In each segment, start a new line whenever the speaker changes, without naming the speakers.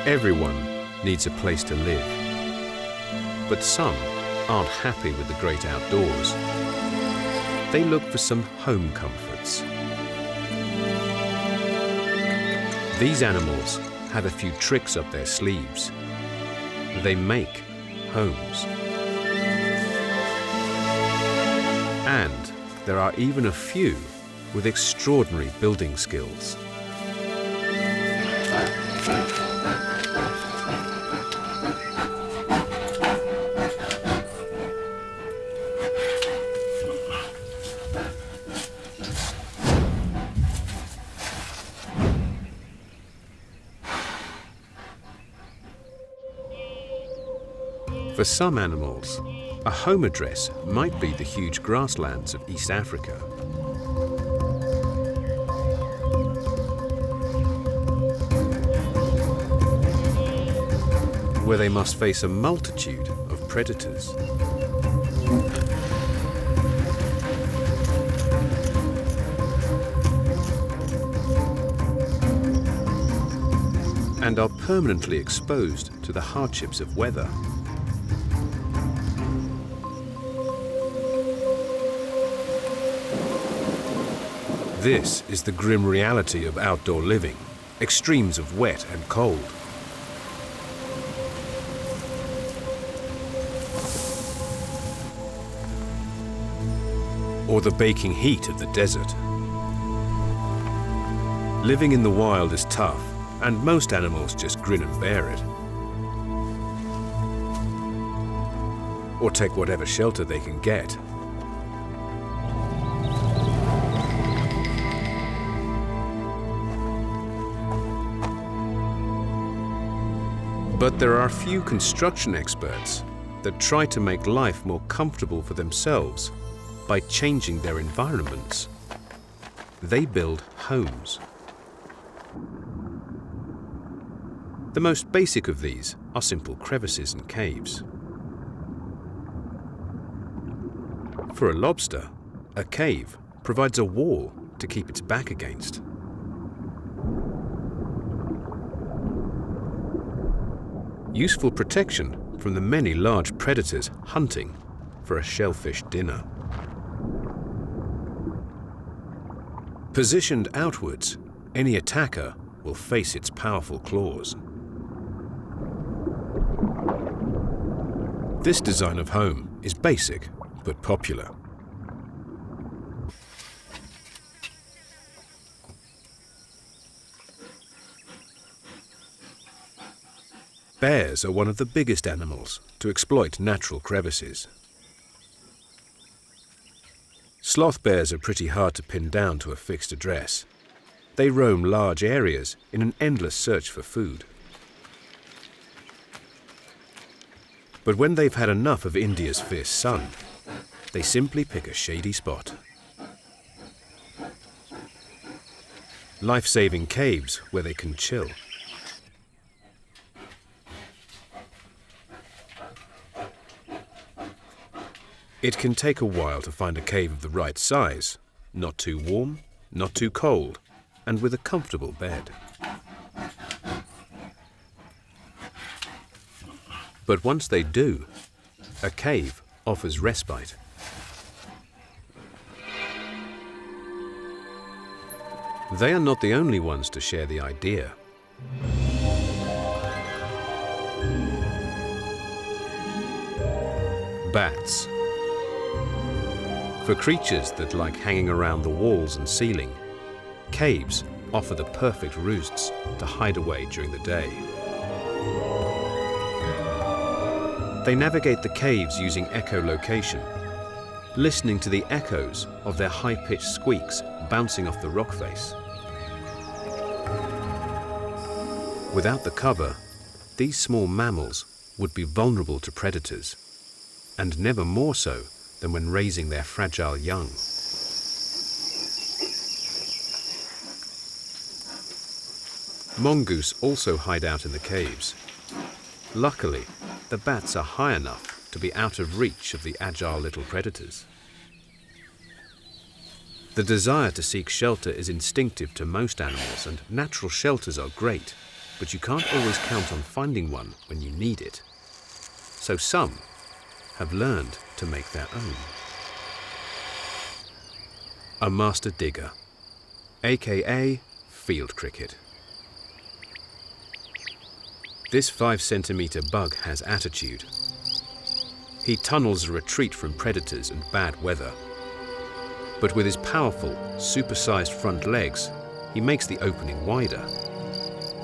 Everyone needs a place to live, but some aren't happy with the great outdoors. They look for some home comforts. These animals have a few tricks up their sleeves. They make homes. And there are even a few with extraordinary building skills. For some animals, a home address might be the huge grasslands of East Africa. Where they must face a multitude of predators. And are permanently exposed to the hardships of weather. This is the grim reality of outdoor living, extremes of wet and cold. Or the baking heat of the desert. Living in the wild is tough, and most animals just grin and bear it. Or take whatever shelter they can get. But there are few construction experts that try to make life more comfortable for themselves by changing their environments. They build homes. The most basic of these are simple crevices and caves. For a lobster, a cave provides a wall to keep its back against. Useful protection from the many large predators hunting for a shellfish dinner. Positioned outwards, any attacker will face its powerful claws. This design of home is basic but popular. Bears are one of the biggest animals to exploit natural crevices. Sloth bears are pretty hard to pin down to a fixed address. They roam large areas in an endless search for food. But when they've had enough of India's fierce sun, they simply pick a shady spot. Life-saving caves where they can chill. It can take a while to find a cave of the right size, not too warm, not too cold, and with a comfortable bed. But once they do, a cave offers respite. They are not the only ones to share the idea. Bats. For creatures that like hanging around the walls and ceiling, caves offer the perfect roosts to hide away during the day. They navigate the caves using echolocation, listening to the echoes of their high-pitched squeaks bouncing off the rock face. Without the cover, these small mammals would be vulnerable to predators, and never more so than when raising their fragile young. Mongoose also hide out in the caves. Luckily, the bats are high enough to be out of reach of the agile little predators. The desire to seek shelter is instinctive to most animals, and natural shelters are great, but you can't always count on finding one when you need it. So some have learned to make their own. A master digger, aka field cricket. This 5-centimeter bug has attitude. He tunnels a retreat from predators and bad weather. But with his powerful, supersized front legs, he makes the opening wider,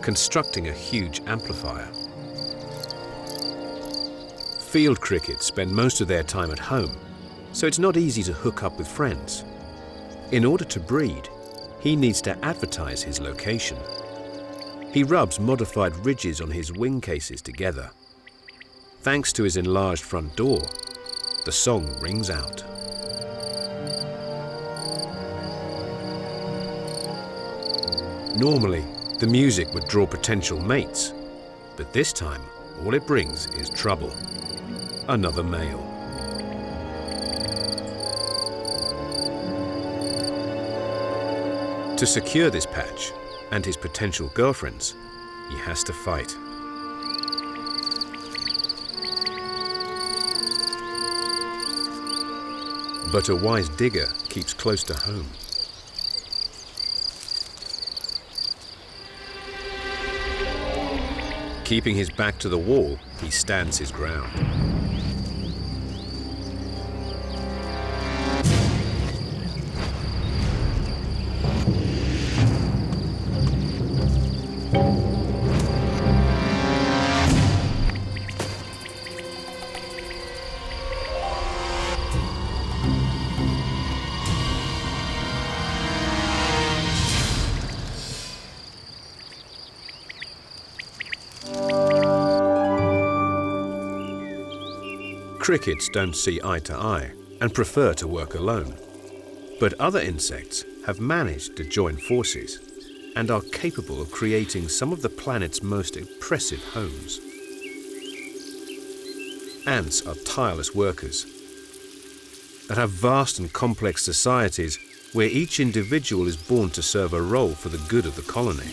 constructing a huge amplifier. Field crickets spend most of their time at home, so it's not easy to hook up with friends. In order to breed, he needs to advertise his location. He rubs modified ridges on his wing cases together. Thanks to his enlarged front door, the song rings out. Normally, the music would draw potential mates, but this time, all it brings is trouble. Another male. To secure this patch and his potential girlfriends, he has to fight. But a wise digger keeps close to home. Keeping his back to the wall, he stands his ground. Crickets don't see eye to eye and prefer to work alone. But other insects have managed to join forces and are capable of creating some of the planet's most impressive homes. Ants are tireless workers that have vast and complex societies where each individual is born to serve a role for the good of the colony.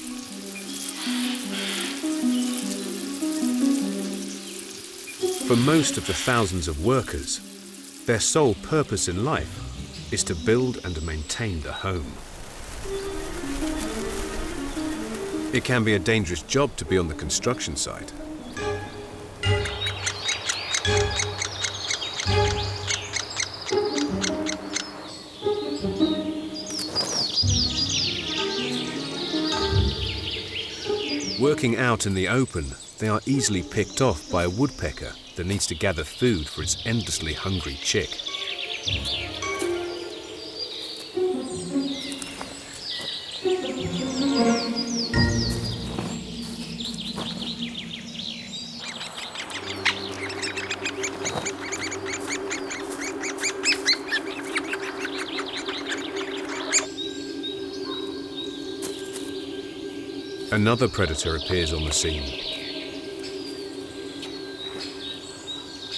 For most of the thousands of workers, their sole purpose in life is to build and maintain the home. It can be a dangerous job to be on the construction site. Working out in the open, they are easily picked off by a woodpecker that needs to gather food for its endlessly hungry chick. Another predator appears on the scene.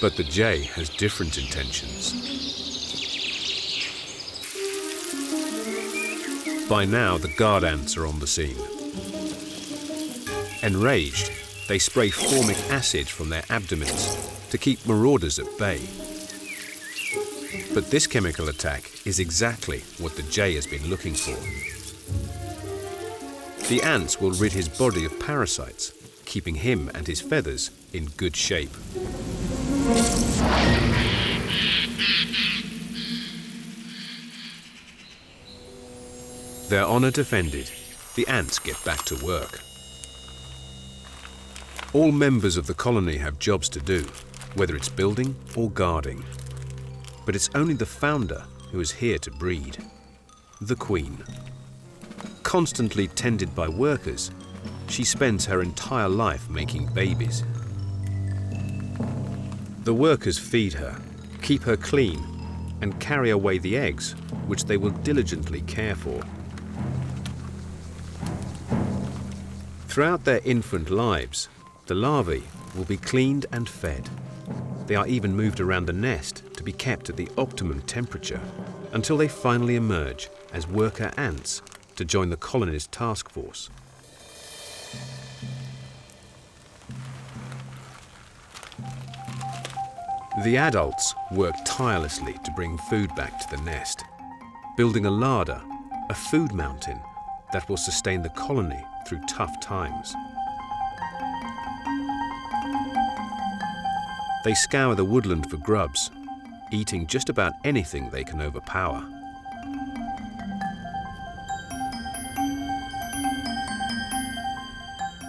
But the jay has different intentions. By now, the guard ants are on the scene. Enraged, they spray formic acid from their abdomens to keep marauders at bay. But this chemical attack is exactly what the jay has been looking for. The ants will rid his body of parasites, keeping him and his feathers in good shape. Their honor defended, the ants get back to work. All members of the colony have jobs to do, whether it's building or guarding. But it's only the founder who is here to breed, the queen. Constantly tended by workers, she spends her entire life making babies. The workers feed her, keep her clean, and carry away the eggs, which they will diligently care for. Throughout their infant lives, the larvae will be cleaned and fed. They are even moved around the nest to be kept at the optimum temperature until they finally emerge as worker ants to join the colony's task force. The adults work tirelessly to bring food back to the nest, building a larder, a food mountain that will sustain the colony through tough times. They scour the woodland for grubs, eating just about anything they can overpower.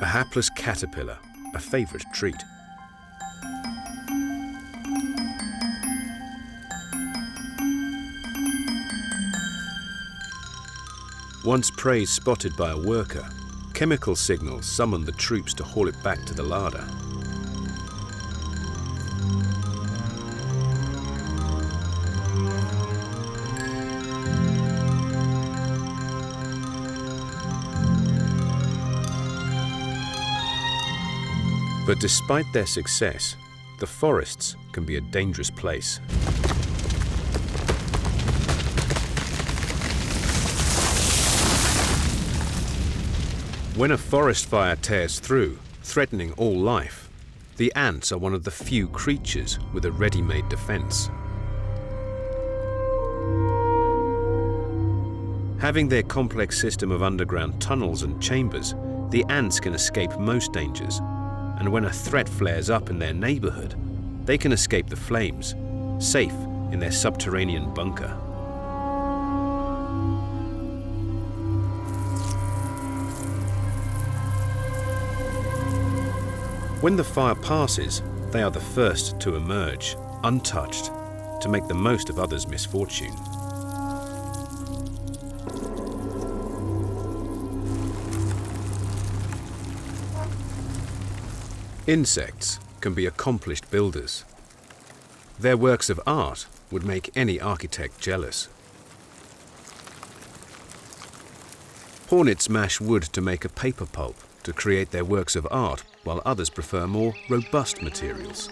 A hapless caterpillar, a favorite treat. Once prey spotted by a worker, chemical signals summon the troops to haul it back to the larder. But despite their success, the forests can be a dangerous place. When a forest fire tears through, threatening all life, the ants are one of the few creatures with a ready-made defense. Having their complex system of underground tunnels and chambers, the ants can escape most dangers, and when a threat flares up in their neighborhood, they can escape the flames, safe in their subterranean bunker. When the fire passes, they are the first to emerge, untouched, to make the most of others' misfortune. Insects can be accomplished builders. Their works of art would make any architect jealous. Hornets mash wood to make a paper pulp to create their works of art, while others prefer more robust materials.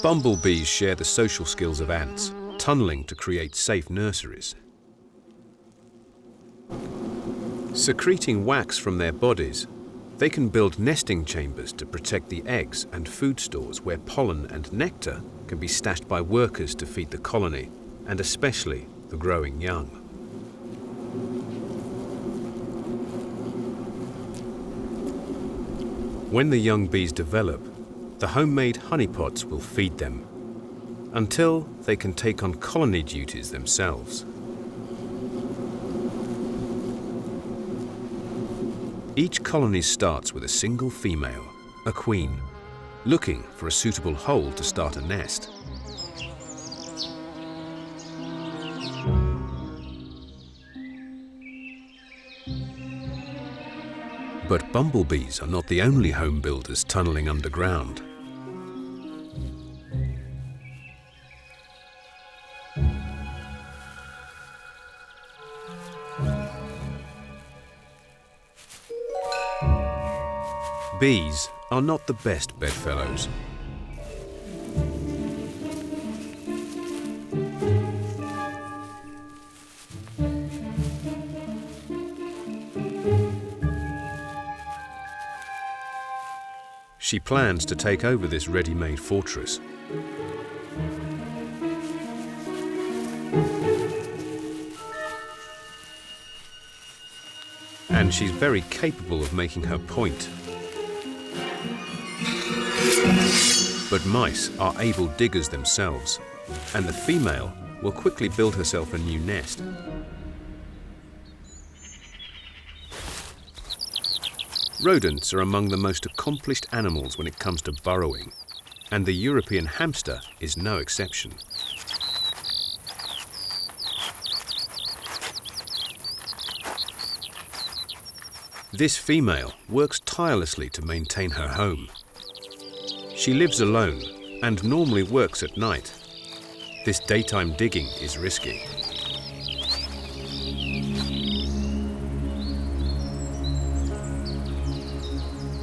Bumblebees share the social skills of ants, tunneling to create safe nurseries. Secreting wax from their bodies, they can build nesting chambers to protect the eggs and food stores where pollen and nectar can be stashed by workers to feed the colony, and especially the growing young. When the young bees develop, the homemade honeypots will feed them, until they can take on colony duties themselves. Each colony starts with a single female, a queen, looking for a suitable hole to start a nest. But bumblebees are not the only home builders tunneling underground. Bees are not the best bedfellows. She plans to take over this ready-made fortress. And she's very capable of making her point. But mice are able diggers themselves, and the female will quickly build herself a new nest. Rodents are among the most accomplished animals when it comes to burrowing, and the European hamster is no exception. This female works tirelessly to maintain her home. She lives alone and normally works at night. This daytime digging is risky.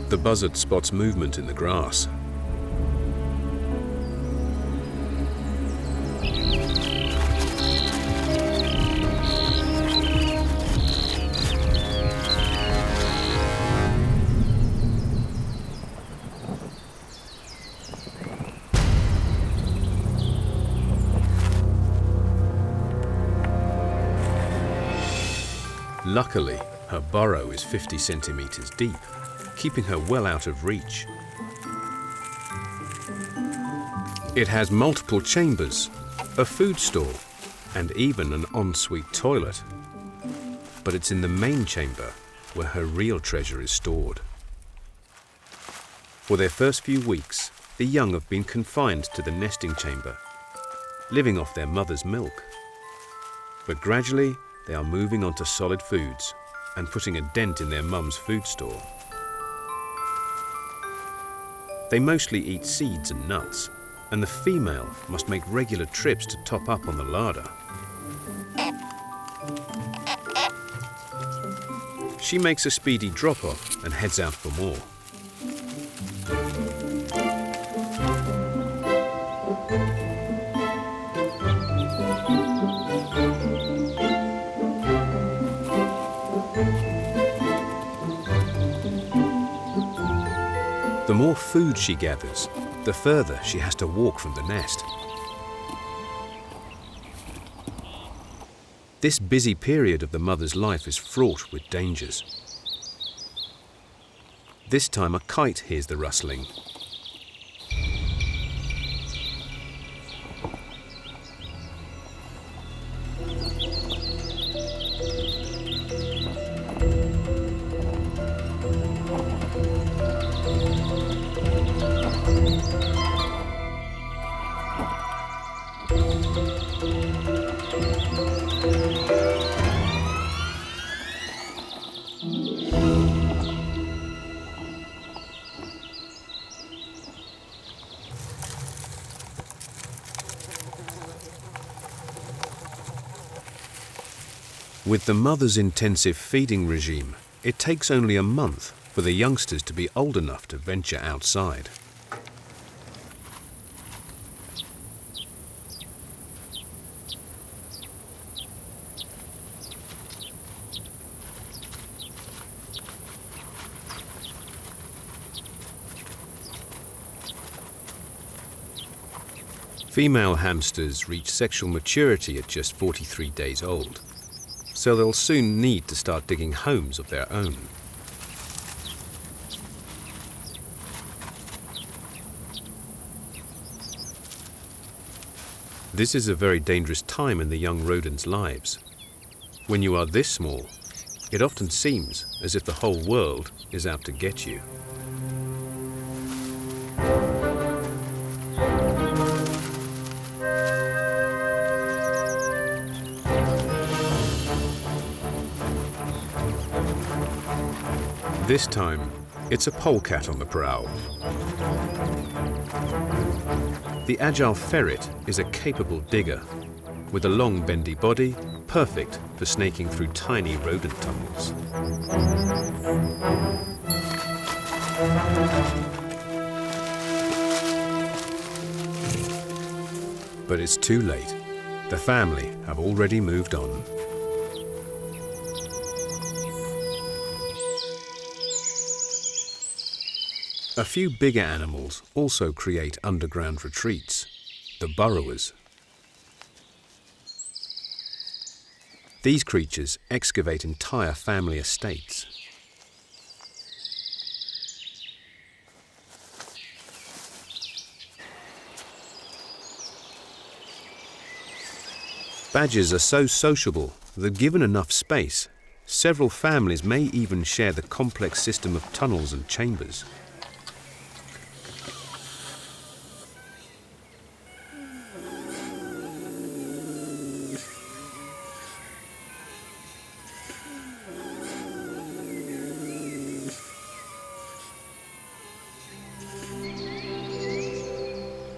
The buzzard spots movement in the grass. Luckily, her burrow is 50 centimeters deep, keeping her well out of reach. It has multiple chambers, a food store, and even an ensuite toilet. But it's in the main chamber where her real treasure is stored. For their first few weeks, the young have been confined to the nesting chamber, living off their mother's milk. But gradually, they are moving on to solid foods and putting a dent in their mum's food store. They mostly eat seeds and nuts, and the female must make regular trips to top up on the larder. She makes a speedy drop-off and heads out for more. The more food she gathers, the further she has to walk from the nest. This busy period of the mother's life is fraught with dangers. This time a kite hears the rustling. With the mother's intensive feeding regime, it takes only a month for the youngsters to be old enough to venture outside. Female hamsters reach sexual maturity at just 43 days old, so they'll soon need to start digging homes of their own. This is a very dangerous time in the young rodents' lives. When you are this small, it often seems as if the whole world is out to get you. This time, it's a polecat on the prowl. The agile ferret is a capable digger, with a long bendy body, perfect for snaking through tiny rodent tunnels. But it's too late. The family have already moved on. A few bigger animals also create underground retreats, the burrowers. These creatures excavate entire family estates. Badgers are so sociable that given enough space, several families may even share the complex system of tunnels and chambers.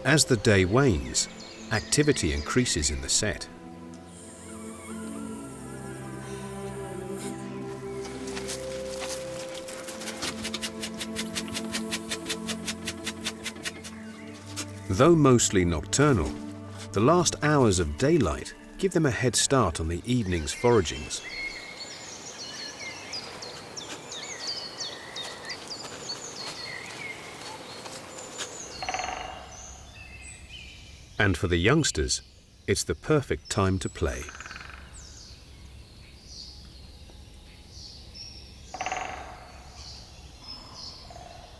As the day wanes, activity increases in the set. Though mostly nocturnal, the last hours of daylight give them a head start on the evening's foragings. And for the youngsters, it's the perfect time to play.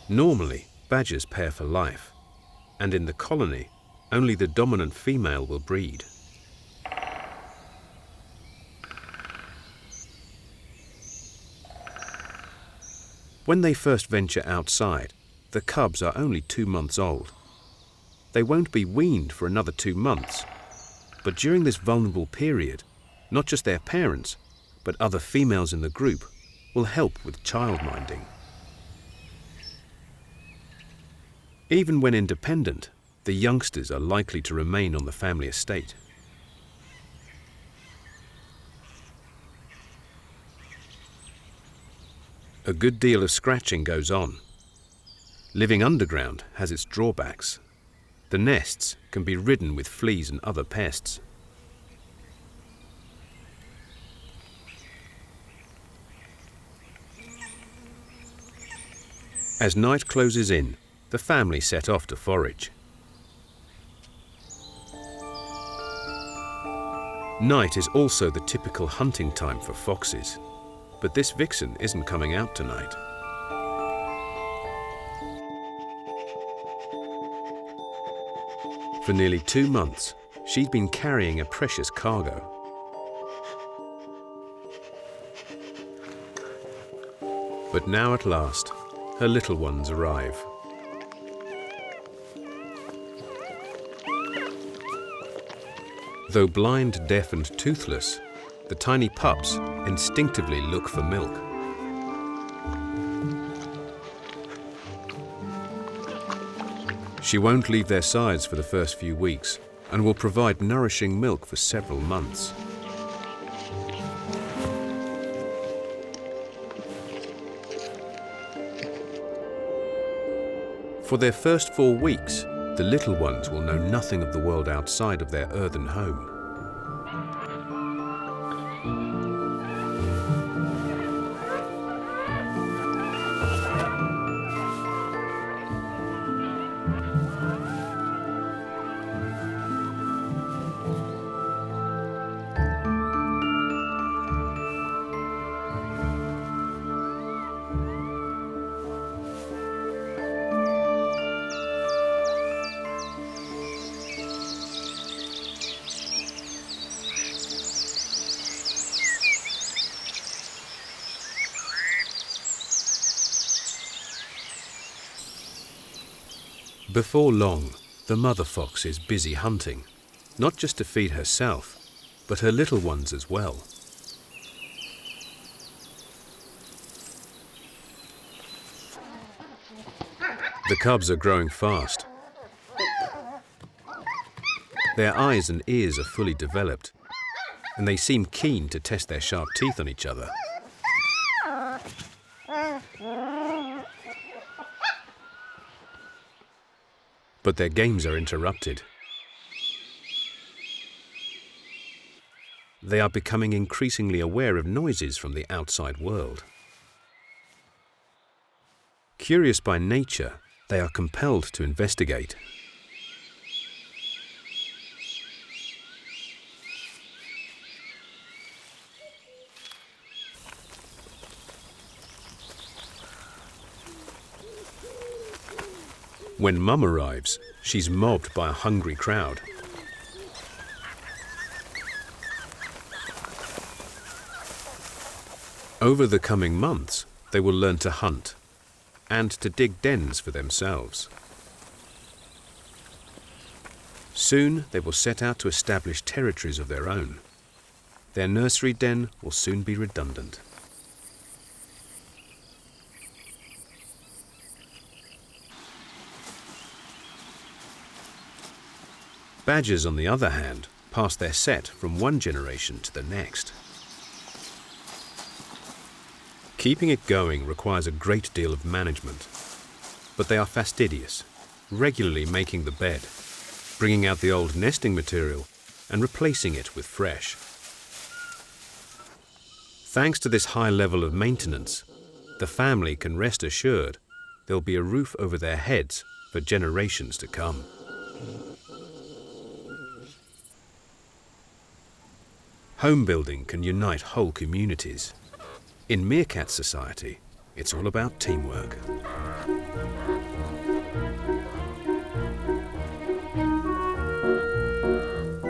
Normally, badgers pair for life, and in the colony, only the dominant female will breed. When they first venture outside, the cubs are only 2 months old. They won't be weaned for another 2 months, but during this vulnerable period, not just their parents, but other females in the group will help with childminding. Even when independent, the youngsters are likely to remain on the family estate. A good deal of scratching goes on. Living underground has its drawbacks. The nests can be ridden with fleas and other pests. As night closes in, the family set off to forage. Night is also the typical hunting time for foxes, but this vixen isn't coming out tonight. For nearly 2 months, she'd been carrying a precious cargo. But now at last, her little ones arrive. Though blind, deaf and toothless, the tiny pups instinctively look for milk. She won't leave their sides for the first few weeks and will provide nourishing milk for several months. For their first 4 weeks, the little ones will know nothing of the world outside of their earthen home. Before long, the mother fox is busy hunting, not just to feed herself, but her little ones as well. The cubs are growing fast. Their eyes and ears are fully developed, and they seem keen to test their sharp teeth on each other. But their games are interrupted. They are becoming increasingly aware of noises from the outside world. Curious by nature, they are compelled to investigate. When Mum arrives, she's mobbed by a hungry crowd. Over the coming months, they will learn to hunt and to dig dens for themselves. Soon, they will set out to establish territories of their own. Their nursery den will soon be redundant. Badgers, on the other hand, pass their set from one generation to the next. Keeping it going requires a great deal of management, but they are fastidious, regularly making the bed, bringing out the old nesting material and replacing it with fresh. Thanks to this high level of maintenance, the family can rest assured there'll be a roof over their heads for generations to come. Home building can unite whole communities. In Meerkat Society, it's all about teamwork.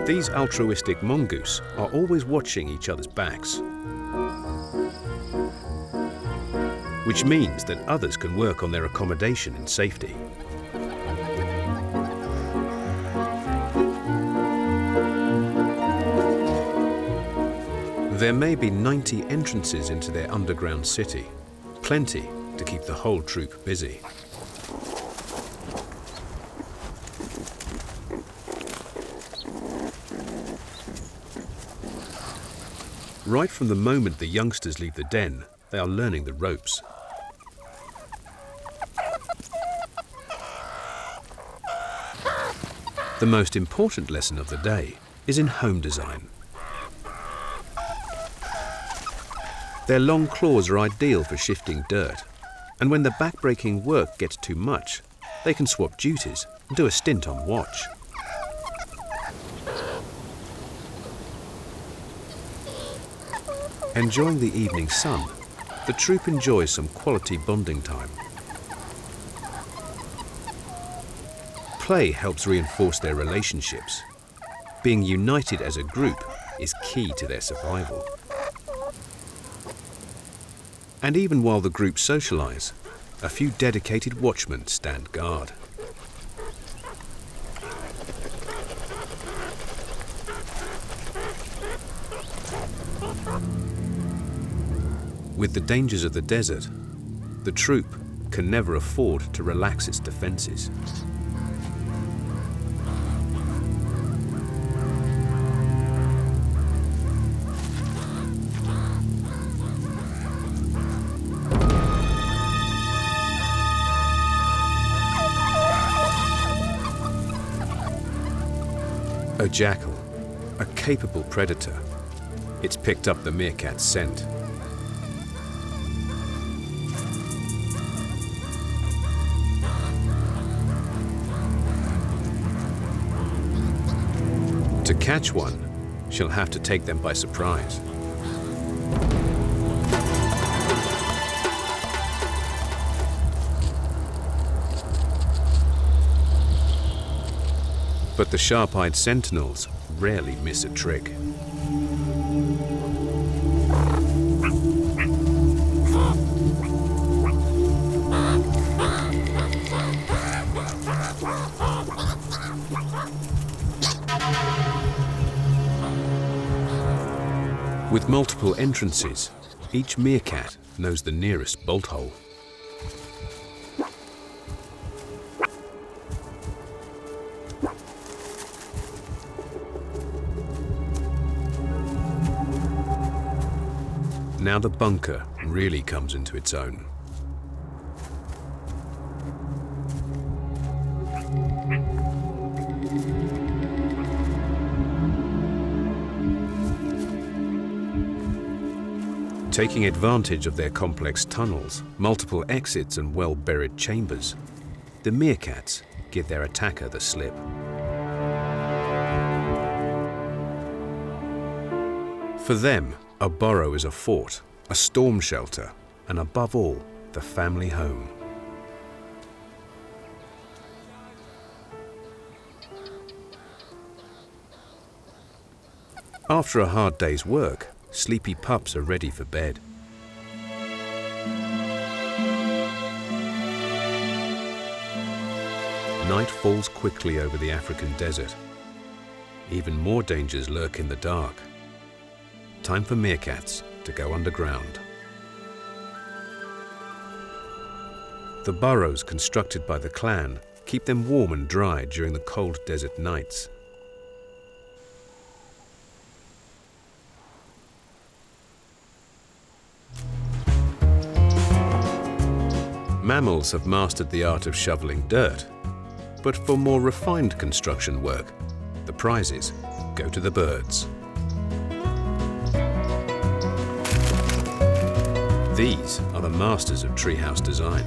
These altruistic mongoose are always watching each other's backs, which means that others can work on their accommodation in safety. There may be 90 entrances into their underground city, plenty to keep the whole troop busy. Right from the moment the youngsters leave the den, they are learning the ropes. The most important lesson of the day is in home design. Their long claws are ideal for shifting dirt, and when the backbreaking work gets too much, they can swap duties and do a stint on watch. Enjoying the evening sun, the troop enjoys some quality bonding time. Play helps reinforce their relationships. Being united as a group is key to their survival. And even while the group socialize, a few dedicated watchmen stand guard. With the dangers of the desert, the troop can never afford to relax its defenses. A jackal, a capable predator. It's picked up the meerkat's scent. To catch one, she'll have to take them by surprise. But the sharp-eyed sentinels rarely miss a trick. With multiple entrances, each meerkat knows the nearest bolt hole. Now the bunker really comes into its own. Taking advantage of their complex tunnels, multiple exits and well-buried chambers, the meerkats give their attacker the slip. For them, a burrow is a fort, a storm shelter, and above all, the family home. After a hard day's work, sleepy pups are ready for bed. Night falls quickly over the African desert. Even more dangers lurk in the dark. Time for meerkats to go underground. The burrows constructed by the clan keep them warm and dry during the cold desert nights. Mammals have mastered the art of shoveling dirt, but for more refined construction work, the prizes go to the birds. These are the masters of treehouse design.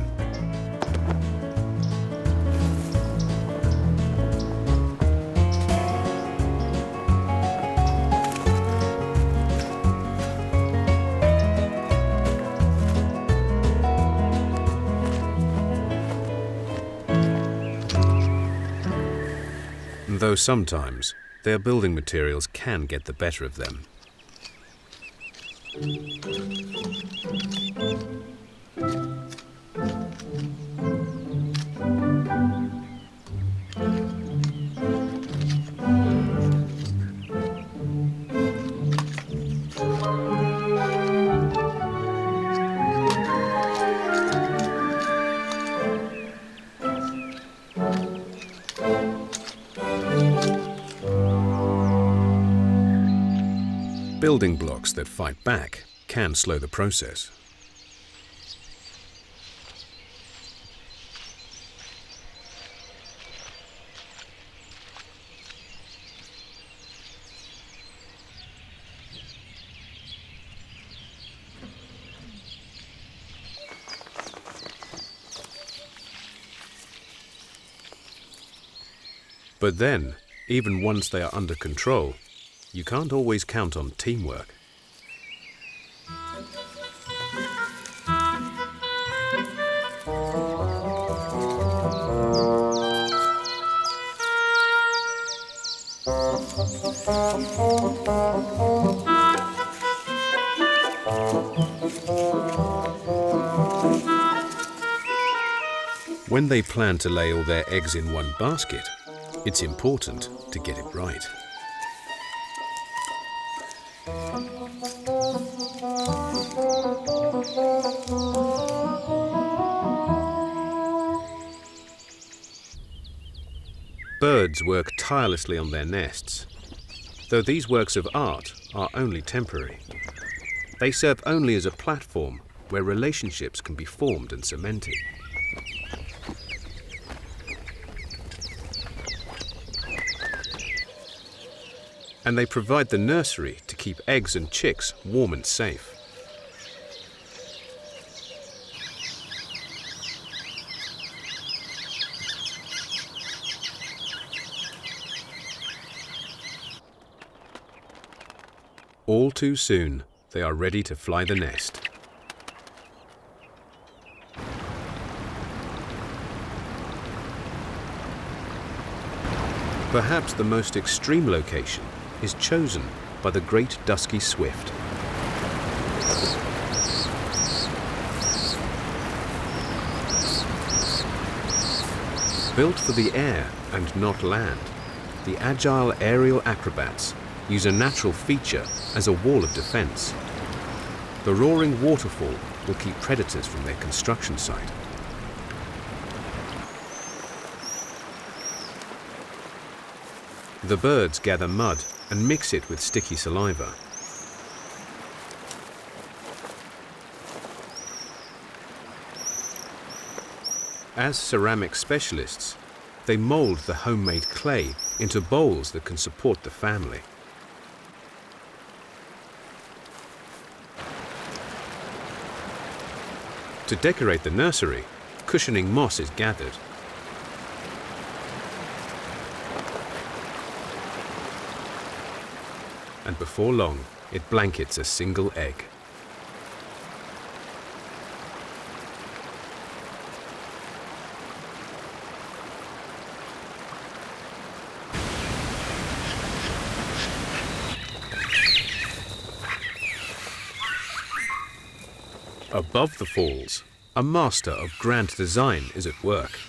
though sometimes their building materials can get the better of them. Building blocks that fight back can slow the process. But then, even once they are under control, you can't always count on teamwork. When they plan to lay all their eggs in one basket, it's important to get it right. Birds work tirelessly on their nests, though these works of art are only temporary. They serve only as a platform where relationships can be formed and cemented. And they provide the nursery to keep eggs and chicks warm and safe. All too soon, they are ready to fly the nest. Perhaps the most extreme location is chosen by the great dusky swift. Built for the air and not land, the agile aerial acrobats use a natural feature as a wall of defense. The roaring waterfall will keep predators from their construction site. The birds gather mud and mix it with sticky saliva. As ceramic specialists, they mold the homemade clay into bowls that can support the family. To decorate the nursery, cushioning moss is gathered. And before long, it blankets a single egg. Above the falls, a master of grand design is at work.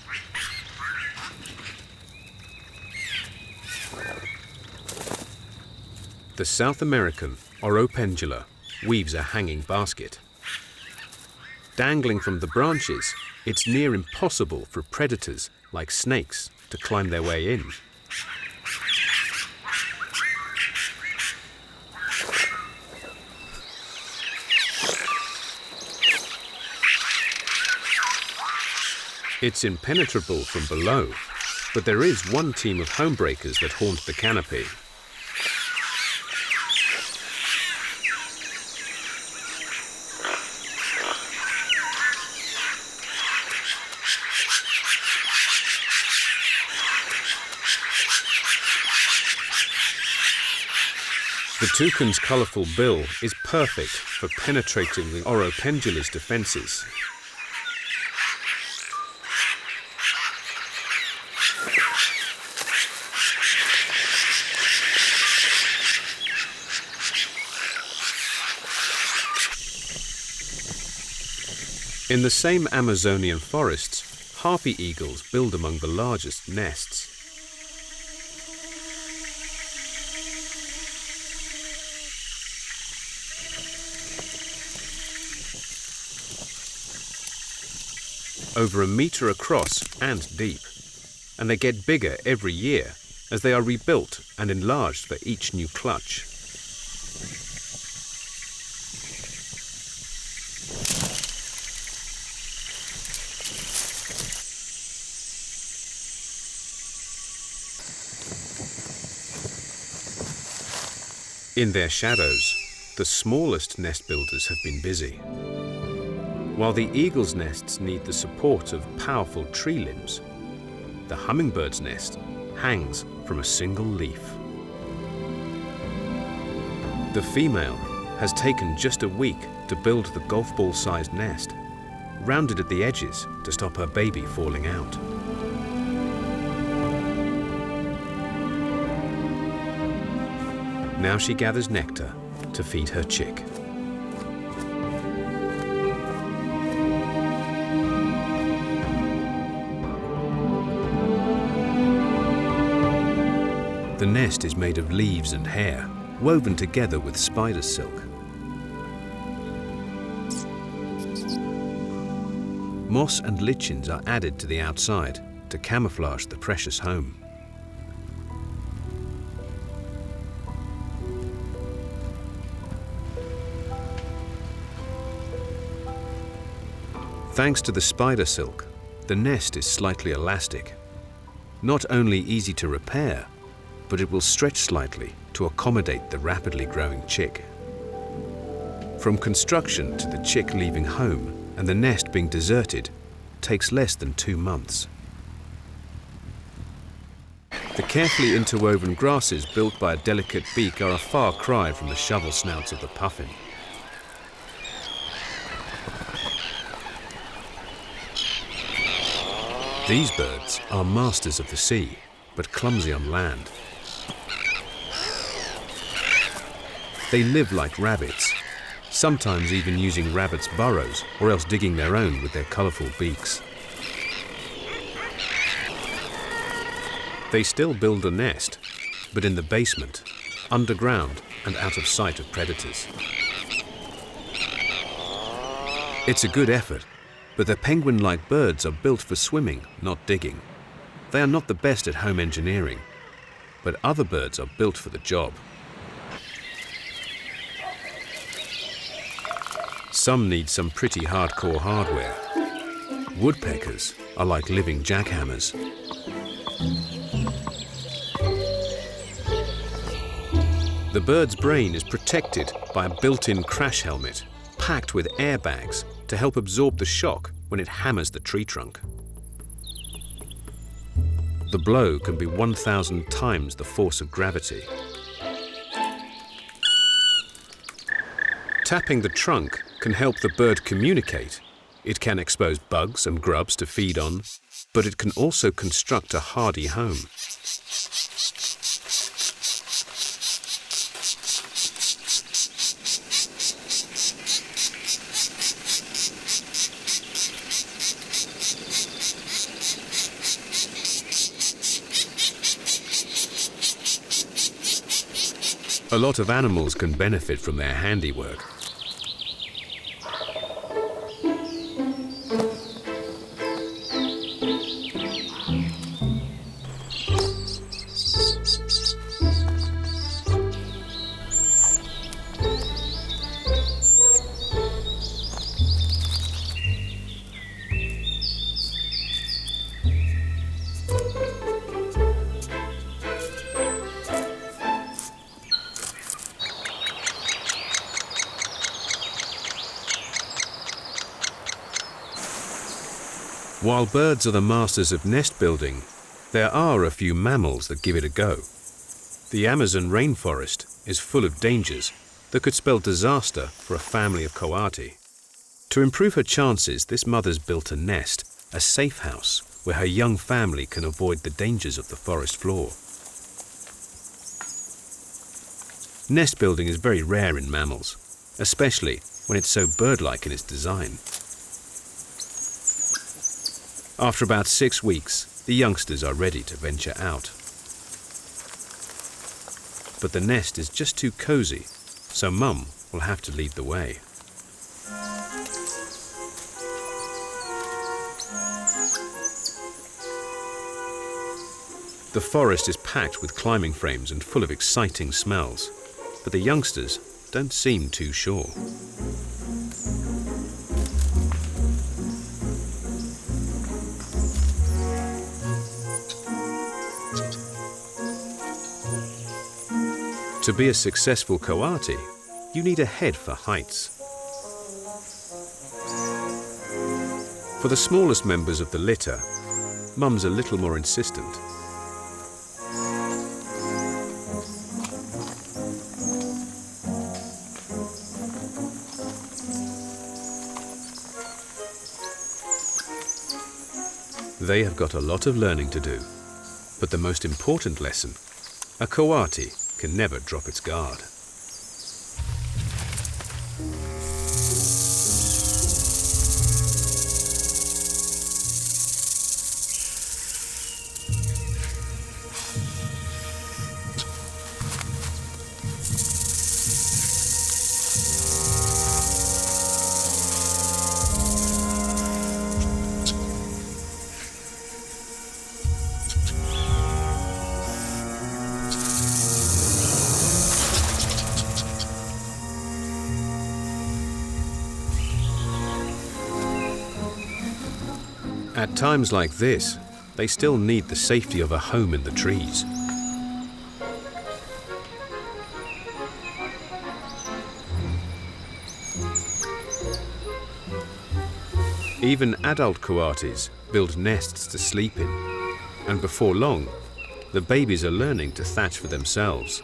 The South American Oropendula weaves a hanging basket. Dangling from the branches, it's near impossible for predators like snakes to climb their way in. It's impenetrable from below, but there is one team of homebreakers that haunt the canopy. The toucan's colourful bill is perfect for penetrating the Oropendula's defences. In the same Amazonian forests, harpy eagles build among the largest nests. Over 1 meter across and deep, and they get bigger every year as they are rebuilt and enlarged for each new clutch. In their shadows, the smallest nest builders have been busy. While the eagle's nests need the support of powerful tree limbs, the hummingbird's nest hangs from a single leaf. The female has taken just a week to build the golf ball-sized nest, rounded at the edges to stop her baby falling out. Now she gathers nectar to feed her chick. The nest is made of leaves and hair, woven together with spider silk. Moss and lichens are added to the outside to camouflage the precious home. Thanks to the spider silk, the nest is slightly elastic. Not only easy to repair, but it will stretch slightly to accommodate the rapidly growing chick. From construction to the chick leaving home and the nest being deserted takes less than 2 months. The carefully interwoven grasses built by a delicate beak are a far cry from the shovel snouts of the puffin. These birds are masters of the sea, but clumsy on land. They live like rabbits, sometimes even using rabbits' burrows or else digging their own with their colourful beaks. They still build a nest, but in the basement, underground and out of sight of predators. It's a good effort, but the penguin-like birds are built for swimming, not digging. They are not the best at home engineering, but other birds are built for the job. Some need some pretty hardcore hardware. Woodpeckers are like living jackhammers. The bird's brain is protected by a built-in crash helmet, packed with airbags to help absorb the shock when it hammers the tree trunk. The blow can be 1,000 times the force of gravity. Tapping the trunk can help the bird communicate. It can expose bugs and grubs to feed on, but it can also construct a hardy home. A lot of animals can benefit from their handiwork. While birds are the masters of nest building, there are a few mammals that give it a go. The Amazon rainforest is full of dangers that could spell disaster for a family of coati. To improve her chances, this mother's built a nest, a safe house where her young family can avoid the dangers of the forest floor. Nest building is very rare in mammals, especially when it's so bird-like in its design. After about 6 weeks, the youngsters are ready to venture out. But the nest is just too cozy, so Mum will have to lead the way. The forest is packed with climbing frames and full of exciting smells, but the youngsters don't seem too sure. To be a successful coati, you need a head for heights. For the smallest members of the litter, Mum's a little more insistent. They have got a lot of learning to do, but the most important lesson, a coati can never drop its guard. At times like this, they still need the safety of a home in the trees. Even adult coatis build nests to sleep in, and before long, the babies are learning to thatch for themselves.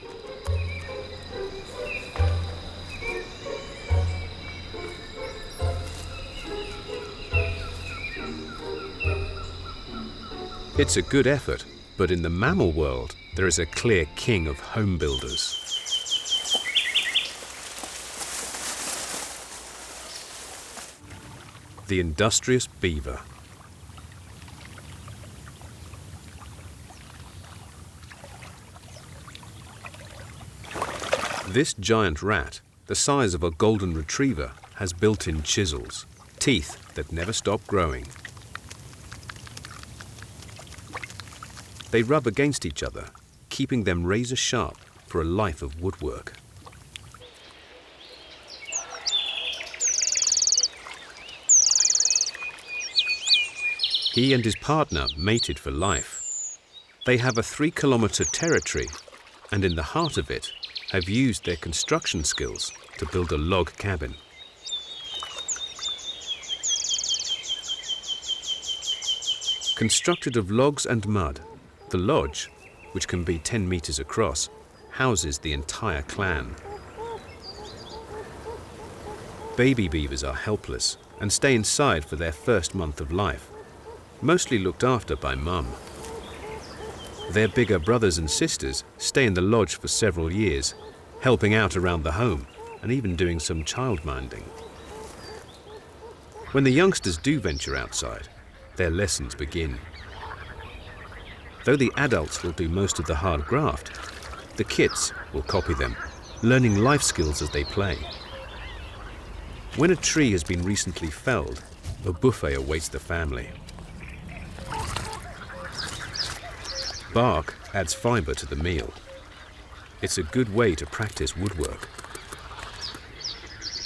It's a good effort, but in the mammal world, there is a clear king of home builders. The industrious beaver. This giant rat, the size of a golden retriever, has built-in chisels, teeth that never stop growing. They rub against each other, keeping them razor sharp for a life of woodwork. He and his partner mated for life. They have a 3-kilometer territory, and in the heart of it, have used their construction skills to build a log cabin. Constructed of logs and mud, the lodge, which can be 10 meters across, houses the entire clan. Baby beavers are helpless and stay inside for their first month of life, mostly looked after by Mum. Their bigger brothers and sisters stay in the lodge for several years, helping out around the home and even doing some childminding. When the youngsters do venture outside, their lessons begin. Though the adults will do most of the hard graft, the kids will copy them, learning life skills as they play. When a tree has been recently felled, a buffet awaits the family. Bark adds fiber to the meal. It's a good way to practice woodwork.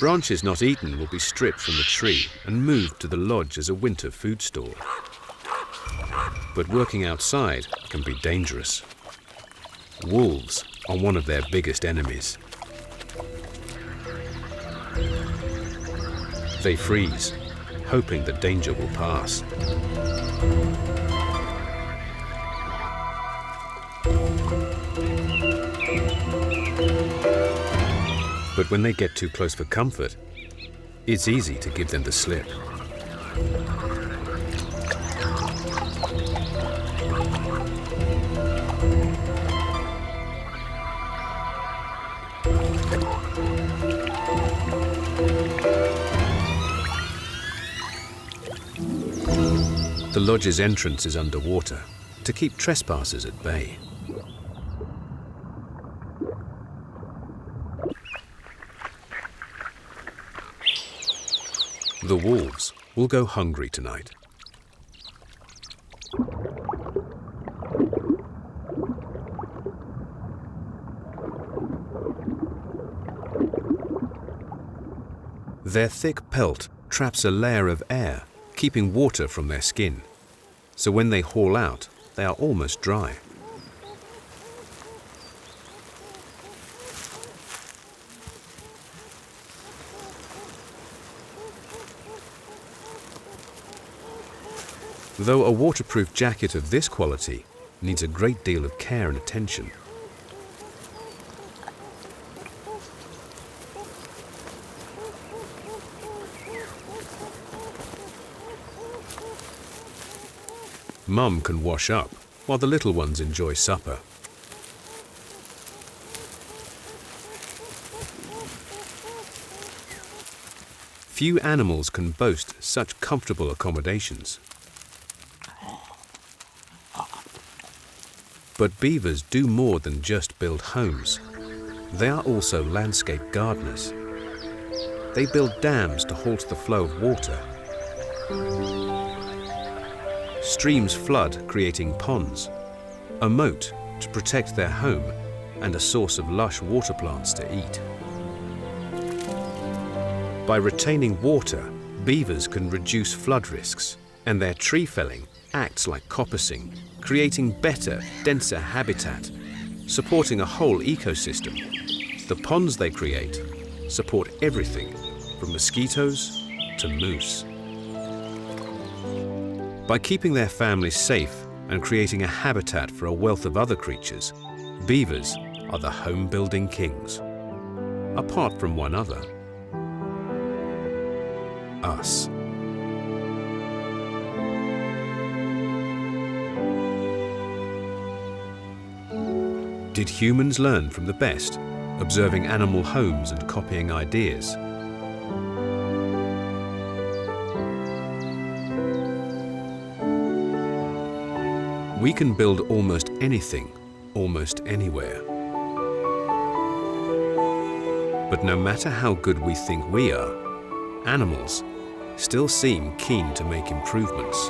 Branches not eaten will be stripped from the tree and moved to the lodge as a winter food store. But working outside can be dangerous. Wolves are one of their biggest enemies. They freeze, hoping the danger will pass. But when they get too close for comfort, it's easy to give them the slip. The The lodge's entrance is underwater to keep trespassers at bay. The wolves will go hungry tonight. Their thick pelt traps a layer of air, keeping water from their skin. So when they haul out, they are almost dry. Though a waterproof jacket of this quality needs a great deal of care and attention. Mum can wash up while the little ones enjoy supper. Few animals can boast such comfortable accommodations. But beavers do more than just build homes. They are also landscape gardeners. They build dams to halt the flow of water. Streams flood, creating ponds, a moat to protect their home, and a source of lush water plants to eat. By retaining water, beavers can reduce flood risks, and their tree felling acts like coppicing, creating better, denser habitat, supporting a whole ecosystem. The ponds they create support everything from mosquitoes to moose. By keeping their families safe and creating a habitat for a wealth of other creatures, beavers are the home-building kings, apart from one other: us. Did humans learn from the best, observing animal homes and copying ideas? We can build almost anything, almost anywhere. But no matter how good we think we are, animals still seem keen to make improvements.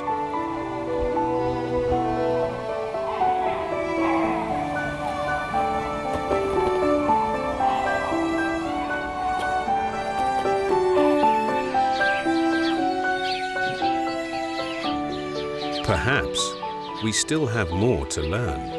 Perhaps we still have more to learn.